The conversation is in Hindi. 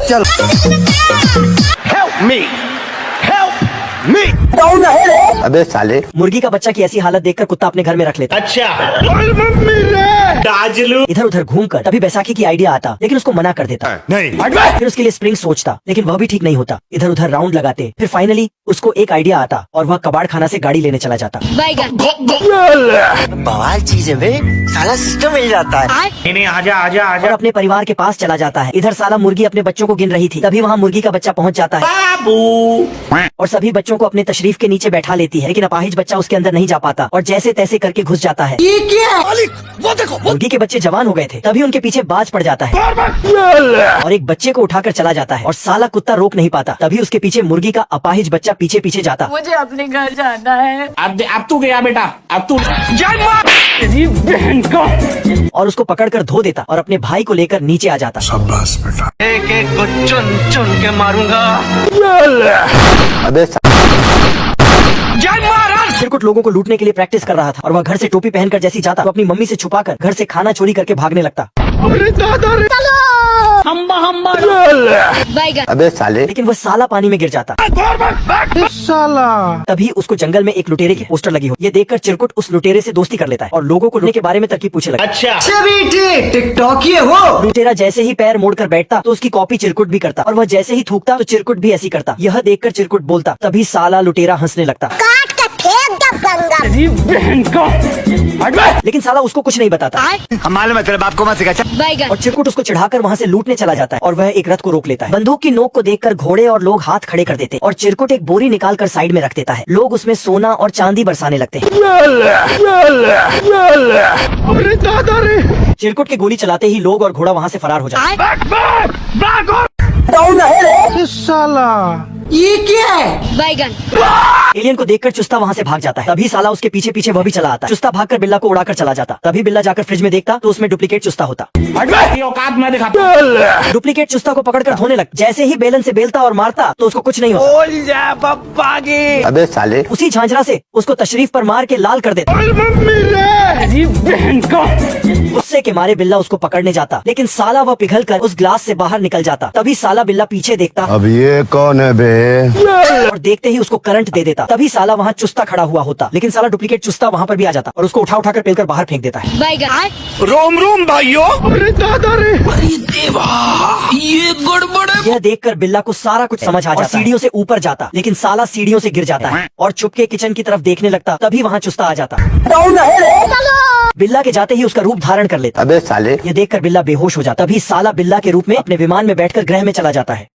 चल Help me! Help me! अबे साले मुर्गी का बच्चा की ऐसी हालत देखकर कुत्ता अपने घर में रख लेता। अच्छा मम्मी रे दाजलू इधर उधर घूमकर तभी बैसाखी की आइडिया आता, लेकिन उसको मना कर देता। नहीं फिर उसके लिए स्प्रिंग सोचता, लेकिन वह भी ठीक नहीं होता। इधर उधर राउंड लगाते, फिर फाइनली उसको एक आइडिया आता और वह कबाड़ खाना से गाड़ी लेने चला जाता। बवाल चीज है बे, साला सिस्टम मिल जाता है। नहीं आजा आजा और आजा अपने परिवार के पास चला जाता है। इधर साला मुर्गी अपने बच्चों को गिन रही थी, तभी वहाँ मुर्गी का बच्चा पहुँच जाता है बाबू और सभी बच्चों को अपने तशरीफ के नीचे बैठा लेती है, लेकिन अपाहिज बच्चा उसके अंदर नहीं जा पाता और जैसे तैसे करके घुस जाता है। ये क्या है? वो देखो मुर्गी के बच्चे जवान हो गए थे, तभी उनके पीछे बाज पड़ जाता है और एक बच्चे को उठाकर चला जाता है और साला कुत्ता रोक नहीं पाता, तभी उसके पीछे मुर्गी का अपाहिज बच्चा पीछे पीछे जाता। मुझे अपने घर जाना है। अब तू गया बेटा, अब तू जय मां तेरी बहन का और उसको पकड़कर धो देता और अपने भाई को लेकर नीचे आ जाता। एक एक को चुन चुन के मारूंगा। अबे जय महाराज चिरकुट लोगों को लूटने के लिए प्रैक्टिस कर रहा था और वह घर से टोपी पहनकर जैसी जाता तो अपनी मम्मी से छुपाकर घर से खाना चोरी करके भागने लगता। अबे साले लेकिन वह साला पानी में गिर जाता। साला तभी उसको जंगल में एक लुटेरे की पोस्टर लगी हो। ये देखकर चिरकुट उस लुटेरे से दोस्ती कर लेता है और लोगों को लूटने के बारे में तरकीब पूछने लगता। अच्छा टिकटॉक ये हो। लुटेरा जैसे ही पैर मोड़कर बैठता तो उसकी कॉपी चिरकुट भी करता और वह जैसे ही थूकता तो चिरकुट भी ऐसी करता। यह देखकर चिरकुट बोलता, तभी साला लुटेरा हंसने लगता। तेरी बहन का लेकिन साला उसको कुछ नहीं बताता हमारे में तेरे बाप को मत सिखा। और चिरकुट उसको चिढ़ाकर वहाँ से लूटने चला जाता है और वह एक रथ को रोक लेता है। बंदूक की नोक को देखकर घोड़े और लोग हाथ खड़े कर देते और चिरकुट एक बोरी निकालकर साइड में रख देता है। लोग उसमें सोना और चांदी बरसाने लगते हैं। अरे दादा रे चिरकुट की गोली चलाते ही लोग और घोड़ा वहाँ से फरार हो जाता है। साला ये क्या है? एलियन को देखकर चुस्ता वहाँ से भाग जाता है, तभी साला उसके पीछे पीछे वह भी चला आता है। चुस्ता भागकर बिल्ला को उड़ाकर चला जाता, तभी बिल्ला जाकर फ्रिज में देखता तो उसमें डुप्लीकेट चुस्ता होता। ये औकात मैं दिखाता डुप्लीकेट चुस्ता को पकड़कर धोने लग, जैसे ही बेलन से बेलता और मारता तो उसको कुछ नहीं होता। बोल जा पप्पा की अबे साले उसी झांझरा से उसको तशरीफ पर मार के लाल कर देता। मम्मी रे तेरी बहन का गुस्से के मारे बिल्ला उसको पकड़ने जाता, लेकिन साला वह पिघलकर उस ग्लास से बाहर निकल जाता। तभी साला बिल्ला पीछे देखता अब ये कौन है बे? और देखते ही उसको करंट दे देता। तभी साला वहाँ चुस्ता खड़ा हुआ होता, लेकिन साला डुप्लीकेट चुस्ता वहाँ पर भी आ जाता और उसको उठा उठाकर पेलकर बाहर फेंक देता है। रोम रोम भाइयों अरे दादा रे यह देखकर बिल्ला को सारा कुछ समझ आ जाता और सीढ़ियों से ऊपर जाता, लेकिन साला सीढ़ियों से गिर जाता है और छुपके किचन की तरफ देखने लगता। तभी वहाँ चुस्ता आ जाता, बिल्ला के जाते ही उसका रूप धारण कर लेता। अबे साले यह देखकर बिल्ला बेहोश हो जाता। तभी साला बिल्ला के रूप में अपने विमान में बैठकर ग्रह में चला जाता है।